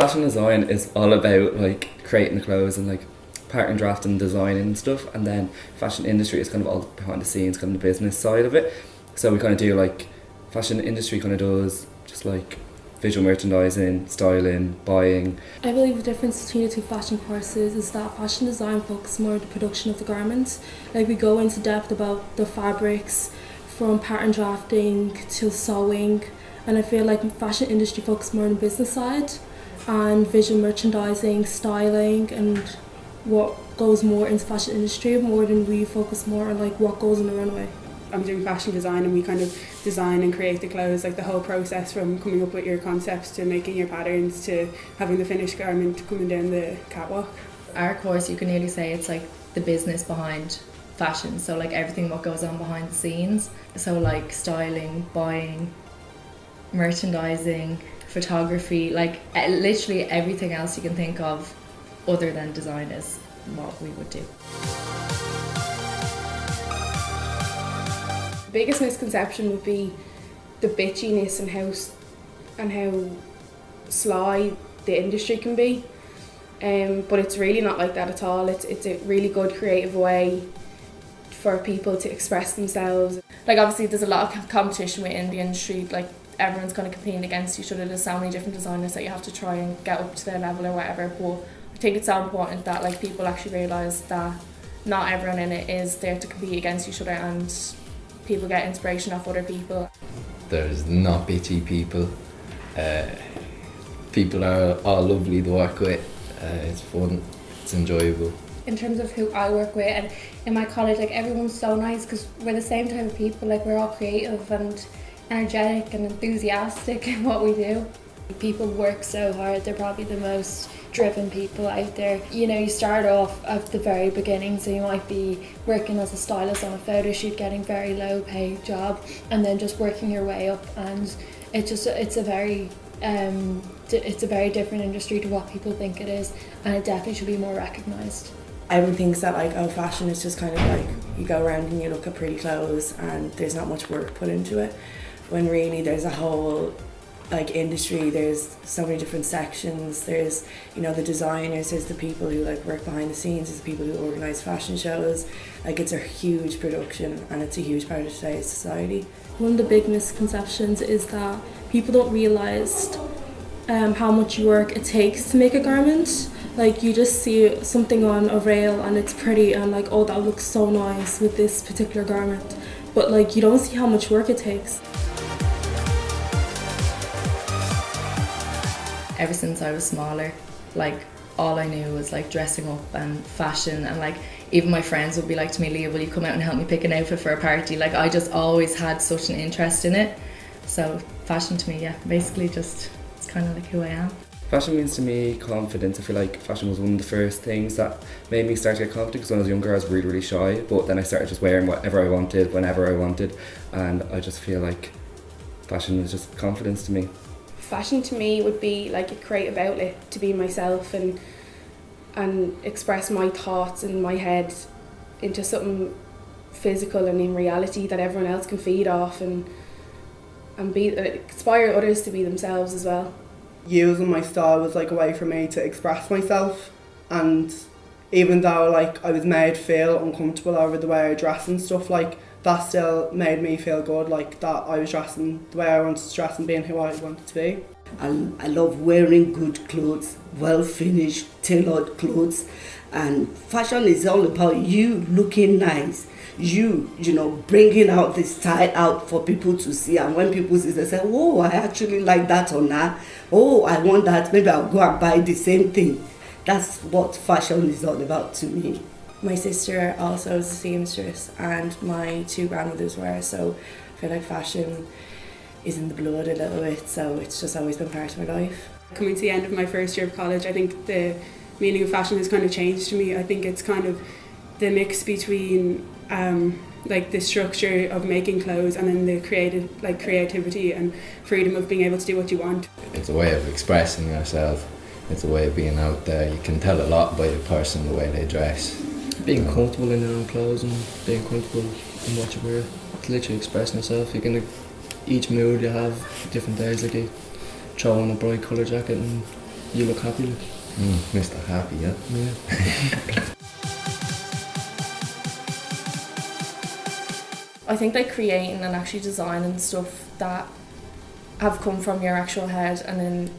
Fashion design is all about like creating the clothes and like pattern drafting, designing and stuff, and then fashion industry is kind of all behind the scenes, kind of the business side of it. So we kind of do like fashion industry kind of does just like visual merchandising, styling, buying. I believe the difference between the two fashion courses is that fashion design focuses more on the production of the garments. Like we go into depth about the fabrics, from pattern drafting to sewing, and I feel like fashion industry focuses more on the business side and visual merchandising, styling, and what goes more into fashion industry more than we focus more on like what goes on the runway. I'm doing fashion design, and we kind of design and create the clothes, like the whole process from coming up with your concepts to making your patterns to having the finished garment coming down the catwalk. Our course, you can nearly say it's like the business behind fashion, so like everything what goes on behind the scenes, so like styling, buying, merchandising, photography, like literally everything else you can think of other than design is what we would do. The biggest misconception would be the bitchiness and how sly the industry can be, but it's really not like that at all. It's a really good creative way for people to express themselves. Like obviously there's a lot of competition within the industry, like everyone's kind of competing against each other. There's so many different designers that you have to try and get up to their level or whatever, but I think it's so important that like people actually realise that not everyone in it is there to compete against each other, and people get inspiration off other people. There's not bitchy people. People are all lovely to work with. It's fun, it's enjoyable. In terms of who I work with, and in my college, like everyone's so nice because we're the same type of people. Like we're all creative and energetic and enthusiastic in what we do. People work so hard. They're probably the most driven people out there. You know, you start off at the very beginning, so you might be working as a stylist on a photo shoot, getting very low paid job, and then just working your way up, and it's a very different industry to what people think it is, and it definitely should be more recognised. Everyone thinks that like, oh, fashion is just kind of like you go around and you look at pretty clothes and there's not much work put into it, when really there's a whole like industry. There's so many different sections. There's, you know, the designers, there's the people who like work behind the scenes, there's the people who organise fashion shows. Like it's a huge production and it's a huge part of today's society. One of the big misconceptions is that people don't realise how much work it takes to make a garment. Like you just see something on a rail and it's pretty and like, oh, that looks so nice with this particular garment, but like you don't see how much work it takes. Ever since I was smaller, like all I knew was like dressing up and fashion, and like even my friends would be like to me, Leah, will you come out and help me pick an outfit for a party? Like I just always had such an interest in it. So fashion to me, yeah, basically just it's kind of like who I am. Fashion means to me confidence. I feel like fashion was one of the first things that made me start to get confident, because when I was younger I was really, really shy, but then I started just wearing whatever I wanted, whenever I wanted, and I just feel like fashion is just confidence to me. Fashion to me would be like a creative outlet to be myself and express my thoughts in my head into something physical and in reality that everyone else can feed off, and inspire others to be themselves as well. Using my style was like a way for me to express myself, and even though like I was made feel uncomfortable over the way I dress and stuff, like that still made me feel good, like that I was dressing the way I wanted to dress and being who I wanted to be. I love wearing good clothes, well finished, tailored clothes, and fashion is all about you looking nice, you know, bringing out the style out for people to see, and when people see, they say, oh, I actually like that or not, oh, I want that, maybe I'll go and buy the same thing. That's what fashion is all about to me. My sister also is a seamstress and my two grandmothers were, so I feel like fashion is in the blood a little bit, so it's just always been part of my life. Coming to the end of my first year of college, I think the meaning of fashion has kind of changed to me. I think it's kind of the mix between like the structure of making clothes and then the creativity and freedom of being able to do what you want. It's a way of expressing yourself. It's a way of being out there. You can tell a lot by a person the way they dress. Being comfortable in your own clothes and being comfortable in what you wear. It's literally expressing yourself. You can, each mood you have, different days, like you throw on a bright colour jacket and you look happy. Like. Mr. Happy, yeah. Yeah. I think like creating and actually designing stuff that have come from your actual head and then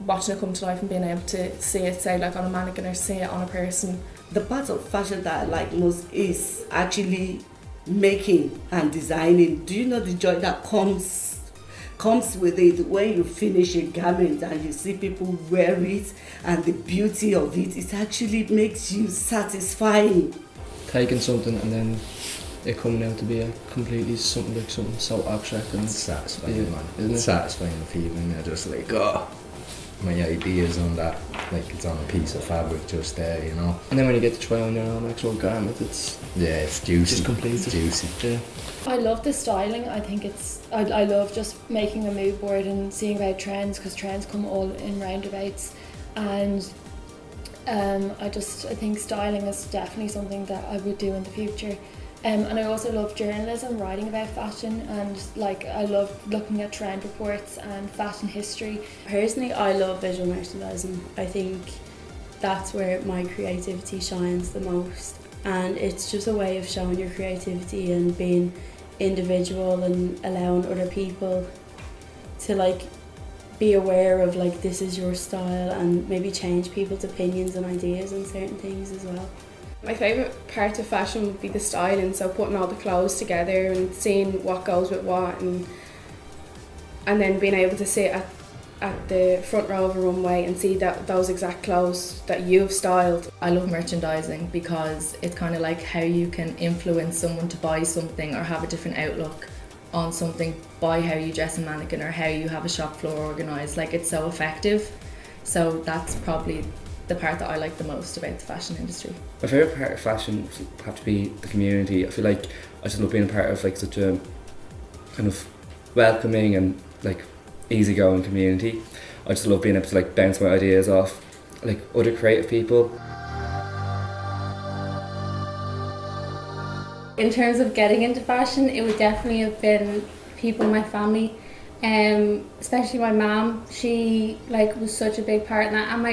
watching it come to life and being able to see it, say like on a mannequin or see it on a person. The part of fashion that I like most is actually making and designing. Do you know the joy that comes with it when you finish a garment and you see people wear it, and the beauty of it? It actually makes you satisfying. Taking something and then it coming out to be a completely something so abstract and It's satisfying, yeah, man. isn't It's it? satisfying feeling. You're just like, oh, my ideas on that. Like it's on a piece of fabric just there, you know. And then when you get to try on your own actual garment, it's It's juicy. just completed. It's juicy. Yeah. I love the styling. I think I love just making a mood board and seeing about trends, because trends come all in roundabouts, and I think styling is definitely something that I would do in the future. And I also love journalism, writing about fashion, and like I love looking at trend reports and fashion history. Personally, I love visual merchandising. I think that's where my creativity shines the most, and it's just a way of showing your creativity and being individual and allowing other people to like be aware of like this is your style and maybe change people's opinions and ideas on certain things as well. My favourite part of fashion would be the styling, so putting all the clothes together and seeing what goes with what, and then being able to sit at the front row of a runway and see that those exact clothes that you've styled. I love merchandising because it's kind of like how you can influence someone to buy something or have a different outlook on something by how you dress a mannequin or how you have a shop floor organised. Like, it's so effective. So that's probably the part that I like the most about the fashion industry. My favourite part of fashion would have to be the community. I feel like I just love being a part of like such a kind of welcoming and like easygoing community. I just love being able to like bounce my ideas off like other creative people. In terms of getting into fashion, it would definitely have been people in my family. Especially my mum, she like was such a big part in that, and my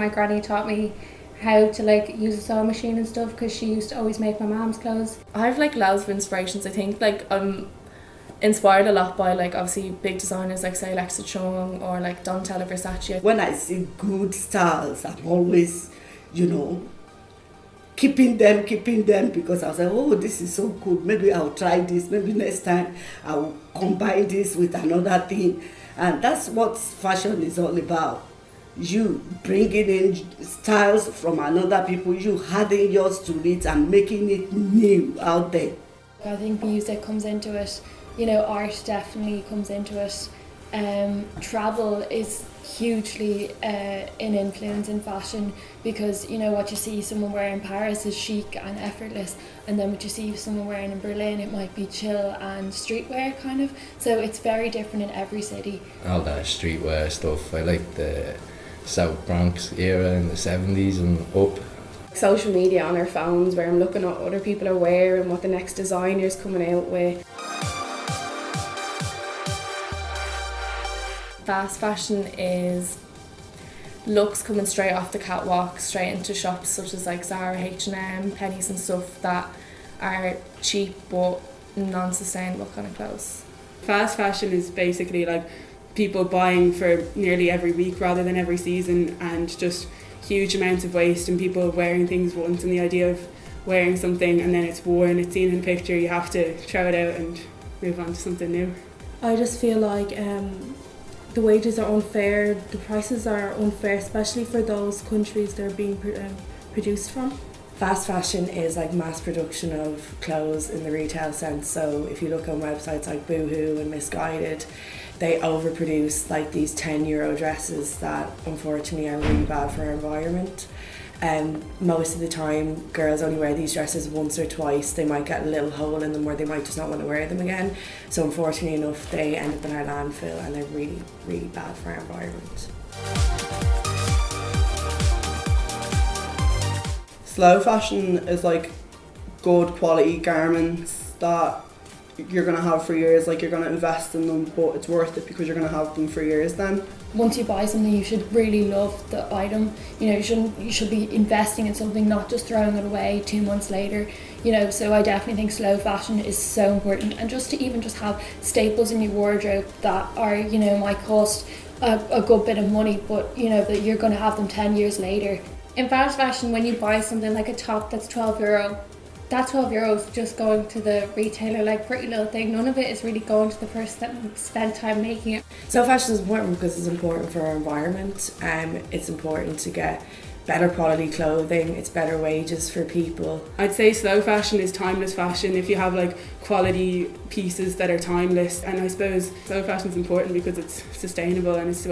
granny taught me how to like use a sewing machine and stuff, because she used to always make my mum's clothes. I have like loads of inspirations. I think like I'm inspired a lot by like obviously big designers like say Alexa Chung or like Donatella Versace. When I see good styles, I'm always, keeping them because I was like, oh, this is so good. Maybe I'll try this. Maybe next time I'll combine this with another thing. And that's what fashion is all about. You bringing in styles from another people, you adding yours to it and making it new out there. I think music comes into it, art definitely comes into it. Travel is hugely an influence in fashion, because what you see someone wearing in Paris is chic and effortless, and then what you see someone wearing in Berlin, it might be chill and streetwear kind of. So it's very different in every city. All that streetwear stuff. I like the South Bronx era in the 70s and up. Social media on our phones, where I'm looking at what other people are wearing, what the next designer's coming out with. Fast fashion is looks coming straight off the catwalk, straight into shops such as like Zara, H&M, Pennies and stuff that are cheap but non-sustainable kind of clothes. Fast fashion is basically like people buying for nearly every week rather than every season, and just huge amounts of waste, and people wearing things once, and the idea of wearing something and then it's worn, it's seen in a picture, you have to throw it out and move on to something new. I just feel like the wages are unfair, the prices are unfair, especially for those countries they're being produced from. Fast fashion is like mass production of clothes in the retail sense. So if you look on websites like Boohoo and Misguided, they overproduce like these €10 dresses that unfortunately are really bad for our environment. Most of the time girls only wear these dresses once or twice. They might get a little hole in them, or they might just not want to wear them again. So unfortunately enough, they end up in our landfill, and they're really, really bad for our environment. Slow fashion is like good quality garments that you're going to have for years, like you're going to invest in them, but it's worth it because you're going to have them for years then. Once you buy something, you should really love the item. You know, you should be investing in something, not just throwing it away 2 months later. You know, so I definitely think slow fashion is so important, and just to even just have staples in your wardrobe that are, you know, might cost a good bit of money, but you know that you're going to have them 10 years later. In fast fashion, when you buy something like a top that's €12, that €12 is just going to the retailer, like pretty little thing. None of it is really going to the person that spent time making it. So fashion is important because it's important for our environment. It's important to get better quality clothing, it's better wages for people. I'd say slow fashion is timeless fashion if you have like quality pieces that are timeless, and I suppose slow fashion is important because it's sustainable and it's the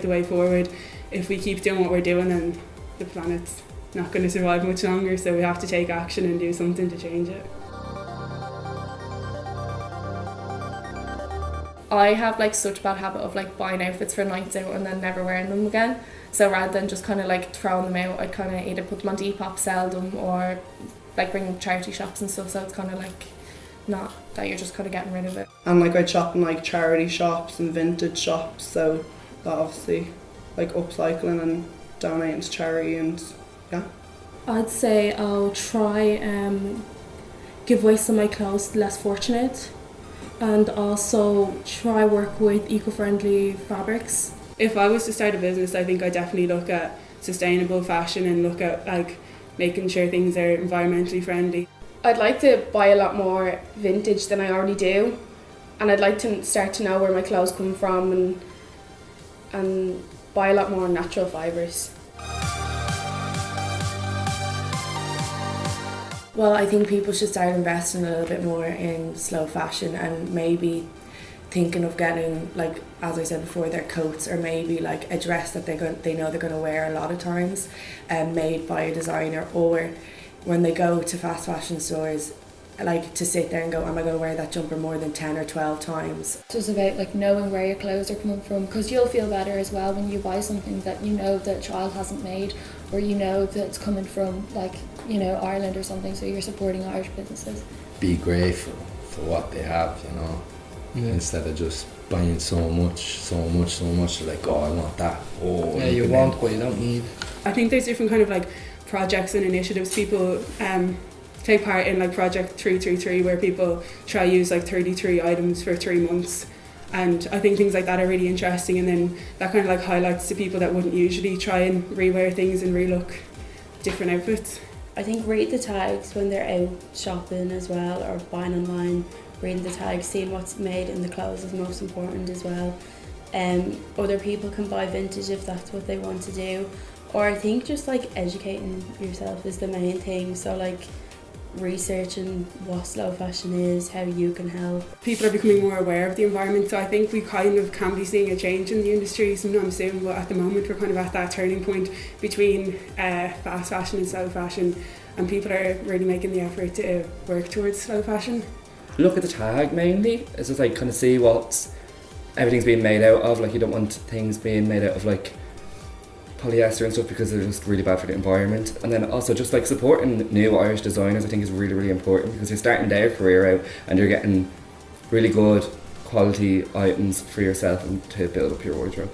way forward. If we keep doing what we're doing, then the planet's not going to survive much longer, so we have to take action and do something to change it. I have like such a bad habit of like buying outfits for nights out and then never wearing them again. So rather than just kind of like throwing them out, I'd kind of either put them on Depop, sell them, or like bring them to charity shops and stuff. So it's kind of like not that you're just kind of getting rid of it. And like I'd shop in like charity shops and vintage shops, so that obviously like upcycling and donating to charity, and yeah. I'd say I'll try give away some of my clothes to the less fortunate, and also try work with eco-friendly fabrics. If I was to start a business, I think I definitely look at sustainable fashion and look at like making sure things are environmentally friendly. I'd like to buy a lot more vintage than I already do, and I'd like to start to know where my clothes come from and buy a lot more natural fibres. Well, I think people should start investing a little bit more in slow fashion, and maybe thinking of getting, like as I said before, their coats, or maybe like a dress that they know they're going to wear a lot of times, made by a designer, or when they go to fast fashion stores, like to sit there and go, am I going to wear that jumper more than 10 or 12 times? It's just about like knowing where your clothes are coming from, because you'll feel better as well when you buy something that you know that a child hasn't made, or you know that it's coming from like, you know, Ireland or something, so you're supporting Irish businesses. Be grateful for what they have, you know, instead of just buying so much, like, oh, I want that. Oh, yeah, you want what you don't need. I think there's different kind of like projects and initiatives people take part in, like Project 333, where people try use like 33 items for 3 months, and I think things like that are really interesting, and then that kind of like highlights to people that wouldn't usually try and rewear things and relook different outfits. I think read the tags when they're out shopping as well, or buying online. Reading the tags, seeing what's made in the clothes is most important as well. Other people can buy vintage if that's what they want to do, or I think just like educating yourself is the main thing. So like researching what slow fashion is, how you can help. People are becoming more aware of the environment, so I think we kind of can be seeing a change in the industry sometimes soon, but at the moment we're kind of at that turning point between fast fashion and slow fashion, and people are really making the effort to work towards slow fashion. Look at the tag mainly. It's just like kind of see what everything's being made out of. Like you don't want things being made out of like polyester and stuff because they're just really bad for the environment. And then also just like supporting new Irish designers I think is really, really important, because you're starting their career out and you're getting really good quality items for yourself and to build up your wardrobe.